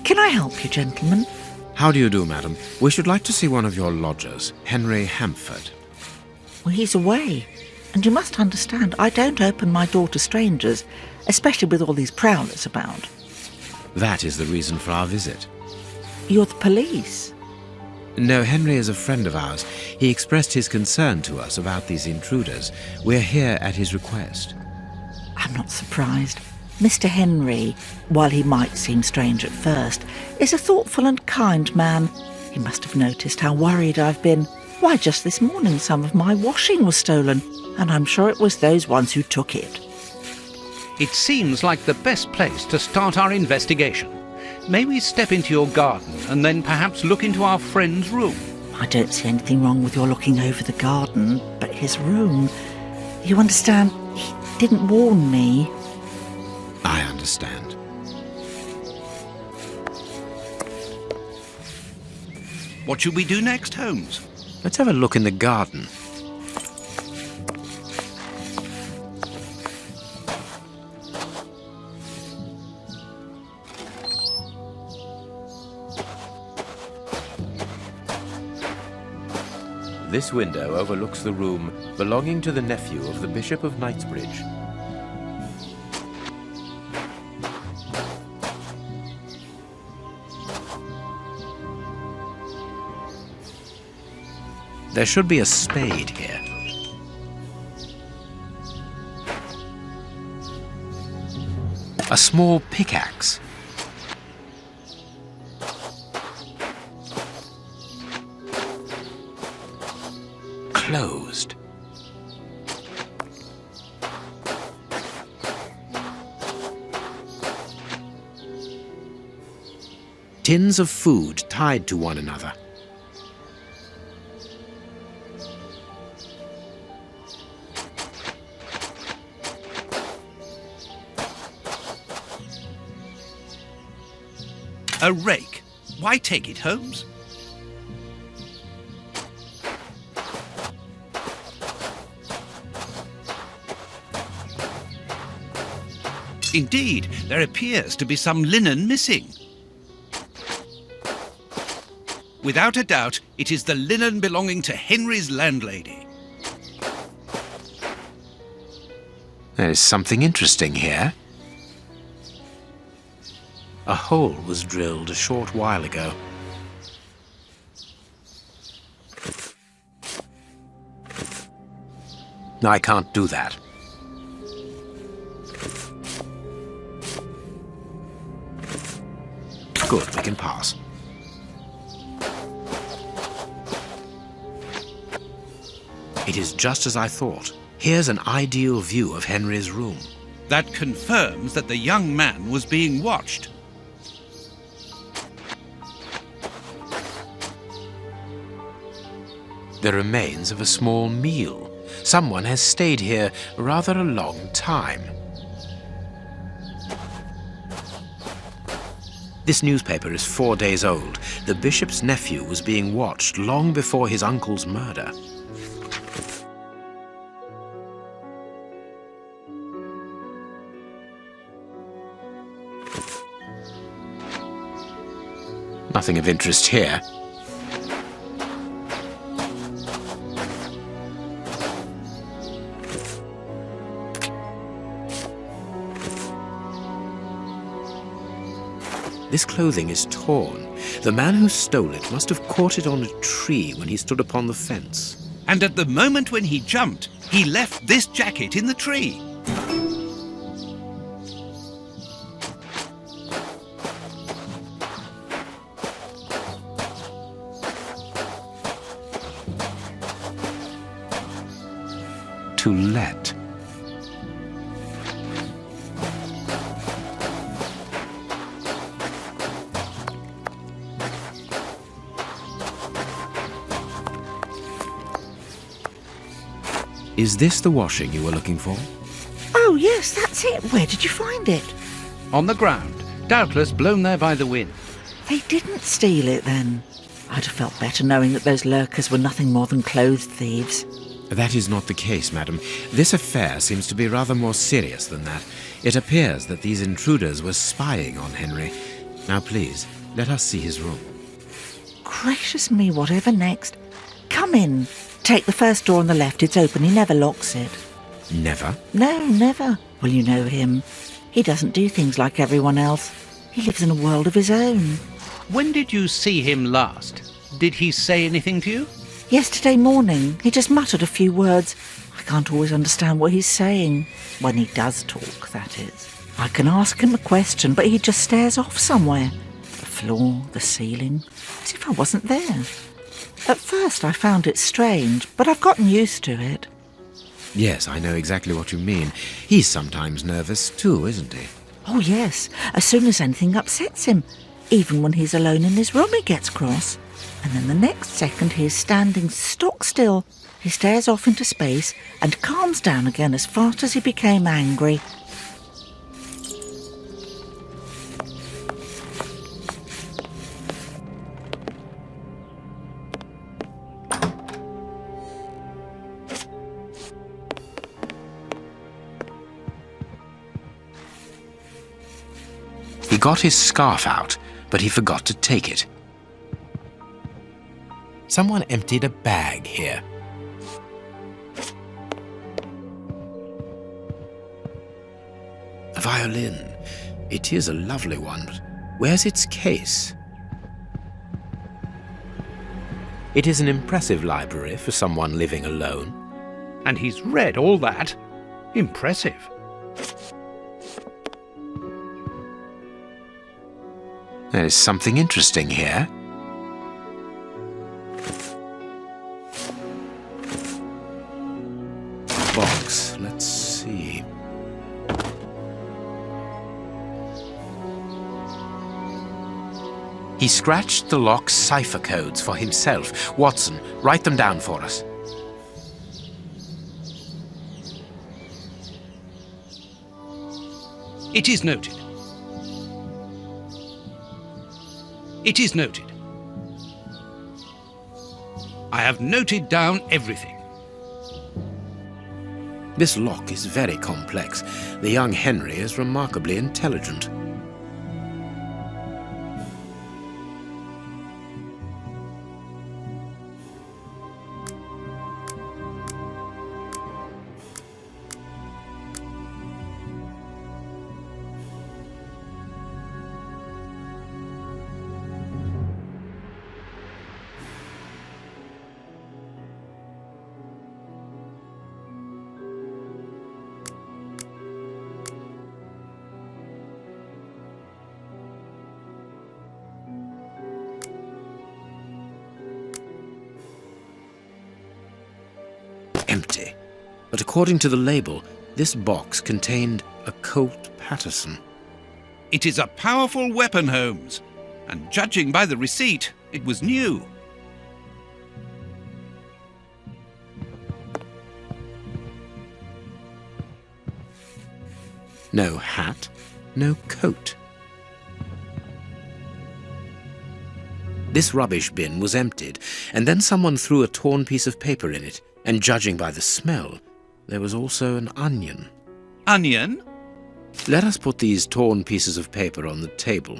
Can I help you, gentlemen? How do you do, madam? We should like to see one of your lodgers, Henry Hampford. Well, he's away. And you must understand, I don't open my door to strangers, especially with all these prowlers about. That is the reason for our visit. You're the police. No, Henry is a friend of ours. He expressed his concern to us about these intruders. We're here at his request. I'm not surprised. Mr. Henry, while he might seem strange at first, is a thoughtful and kind man. He must have noticed how worried I've been. Why, just this morning some of my washing was stolen, and I'm sure it was those ones who took it. It seems like the best place to start our investigation. May we step into your garden and then perhaps look into our friend's room? I don't see anything wrong with your looking over the garden, but his room... You understand, he didn't warn me. I understand. What should we do next, Holmes? Let's have a look in the garden. This window overlooks the room belonging to the nephew of the Bishop of Knightsbridge. There should be a spade here. A small pickaxe. Closed. Tins of food tied to one another. A rake. Why take it, Holmes? Indeed, there appears to be some linen missing. Without a doubt, it is the linen belonging to Henry's landlady. There is something interesting here. A hole was drilled a short while ago. I can't do that. Good, we can pass. It is just as I thought. Here's an ideal view of Henry's room. That confirms that the young man was being watched. The remains of a small meal. Someone has stayed here rather a long time. This newspaper is 4 days old. The bishop's nephew was being watched long before his uncle's murder. Nothing of interest here. This clothing is torn. The man who stole it must have caught it on a tree when he stood upon the fence. And at the moment when he jumped, he left this jacket in the tree. To let. Is this the washing you were looking for? Oh, yes, that's it. Where did you find it? On the ground, doubtless blown there by the wind. They didn't steal it, then. I'd have felt better knowing that those lurkers were nothing more than clothes thieves. That is not the case, madam. This affair seems to be rather more serious than that. It appears that these intruders were spying on Henry. Now, please, Let us see his room. Gracious me, whatever next? Come in. Take the first door on the left. It's open. He never locks it. Never? No, never. Well, you know him. He doesn't do things like everyone else. He lives in a world of his own. When did you see him last? Did he say anything to you? Yesterday morning, he just muttered a few words. I can't always understand what he's saying. When he does talk, that is. I can ask him a question, but he just stares off somewhere. The floor, the ceiling, as if I wasn't there. At first I found it strange, but I've gotten used to it. Yes, I know exactly what you mean. He's sometimes nervous too, isn't he? Oh yes, as soon as anything upsets him. Even when he's alone in his room he gets cross. And then the next second he is standing stock still. He stares off into space and calms down again as fast as he became angry. He got his scarf out, but he forgot to take it. Someone emptied a bag here. A violin. It is a lovely one, but where's its case? It is an impressive library for someone living alone. And he's read all that? Impressive. There is something interesting here. Box, let's see. He scratched the lock's cipher codes for himself. Watson, write them down for us. It is noted. It is noted. I have noted down everything. This lock is very complex. The young Henry is remarkably intelligent. Empty. But according to the label, this box contained a Colt Patterson. It is a powerful weapon, Holmes. And judging by the receipt, it was new. No hat, no coat. This rubbish bin was emptied, and then someone threw a torn piece of paper in it, and judging by the smell, there was also an onion. Onion? Let us put these torn pieces of paper on the table.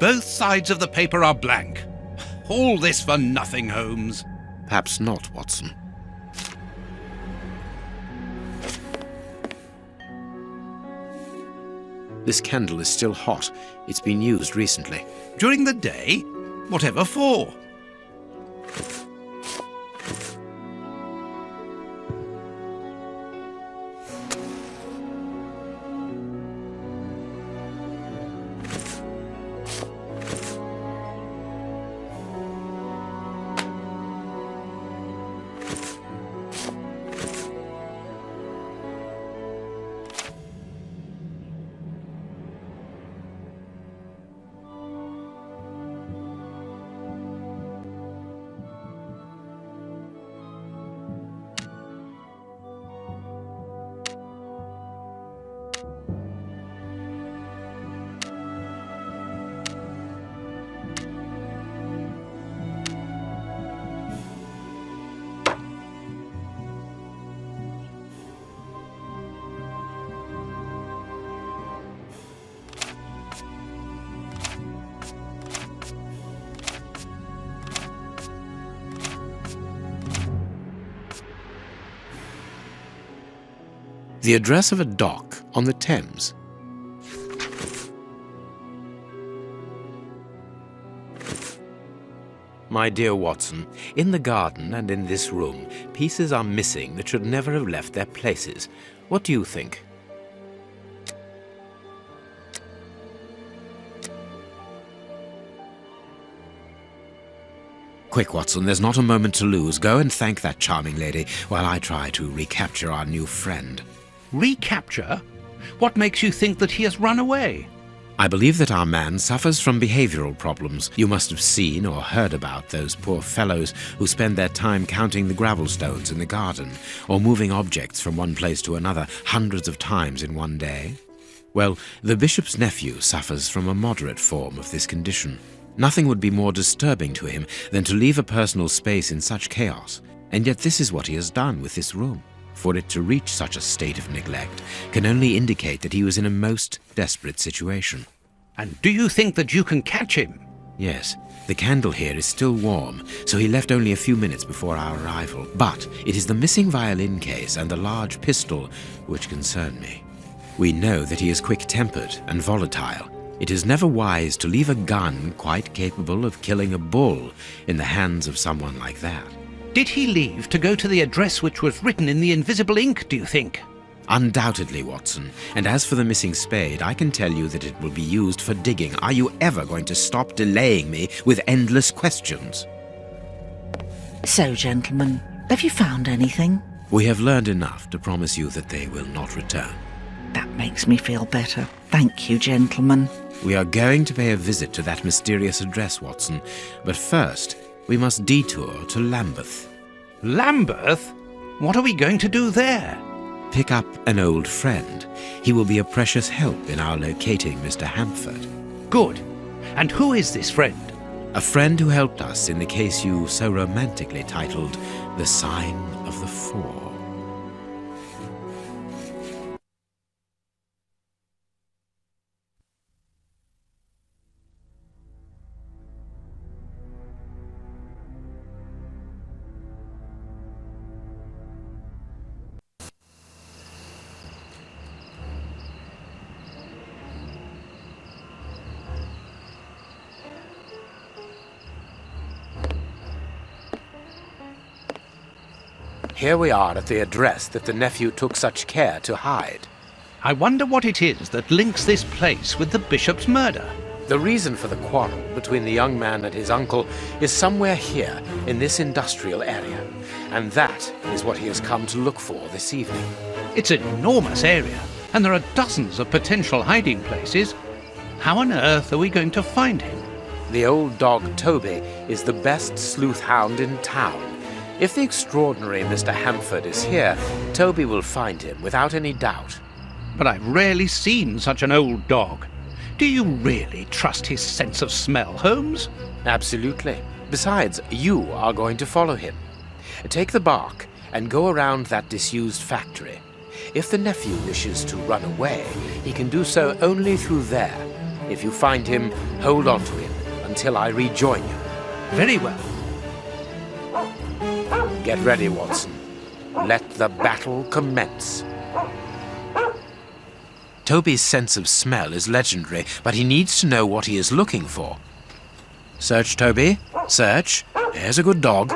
Both sides of the paper are blank. All this for nothing, Holmes. Perhaps not, Watson. This candle is still hot. It's been used recently. During the day? Whatever for? The address of a dock on the Thames. My dear Watson, in the garden and in this room, pieces are missing that should never have left their places. What do you think? Quick, Watson, there's not a moment to lose. Go and thank that charming lady while I try to recapture our new friend. Recapture? What makes you think that he has run away? I believe that our man suffers from behavioral problems. You must have seen or heard about those poor fellows who spend their time counting the gravel stones in the garden, or moving objects from one place to another hundreds of times in one day. Well, the bishop's nephew suffers from a moderate form of this condition. Nothing would be more disturbing to him than to leave a personal space in such chaos, and yet this is what he has done with this room. For it to reach such a state of neglect can only indicate that he was in a most desperate situation. And do you think that you can catch him? Yes, the candle here is still warm, so he left only a few minutes before our arrival. But it is the missing violin case and the large pistol which concern me. We know that he is quick-tempered and volatile. It is never wise to leave a gun quite capable of killing a bull in the hands of someone like that. Did he leave to go to the address which was written in the invisible ink, do you think? Undoubtedly, Watson. And as for the missing spade, I can tell you that it will be used for digging. Are you ever going to stop delaying me with endless questions? So, gentlemen, have you found anything? We have learned enough to promise you that they will not return. That makes me feel better. Thank you, gentlemen. We are going to pay a visit to that mysterious address, Watson. But first, we must detour to Lambeth. Lambeth? What are we going to do there? Pick up an old friend. He will be a precious help in our locating Mr. Hampford. Good. And who is this friend? A friend who helped us in the case you so romantically titled The Sign of the Four. Here we are at the address that the nephew took such care to hide. I wonder what it is that links this place with the bishop's murder. The reason for the quarrel between the young man and his uncle is somewhere here in this industrial area, and that is what he has come to look for this evening. It's an enormous area, and there are dozens of potential hiding places. How on earth are we going to find him? The old dog Toby is the best sleuth hound in town. If the extraordinary Mr. Hampford is here, Toby will find him without any doubt. But I've rarely seen such an old dog. Do you really trust his sense of smell, Holmes? Absolutely. Besides, you are going to follow him. Take the bark and go around that disused factory. If the nephew wishes to run away, he can do so only through there. If you find him, hold on to him until I rejoin you. Very well. Get ready, Watson. Let the battle commence. Toby's sense of smell is legendary, but he needs to know what he is looking for. Search, Toby. Search. Here's a good dog.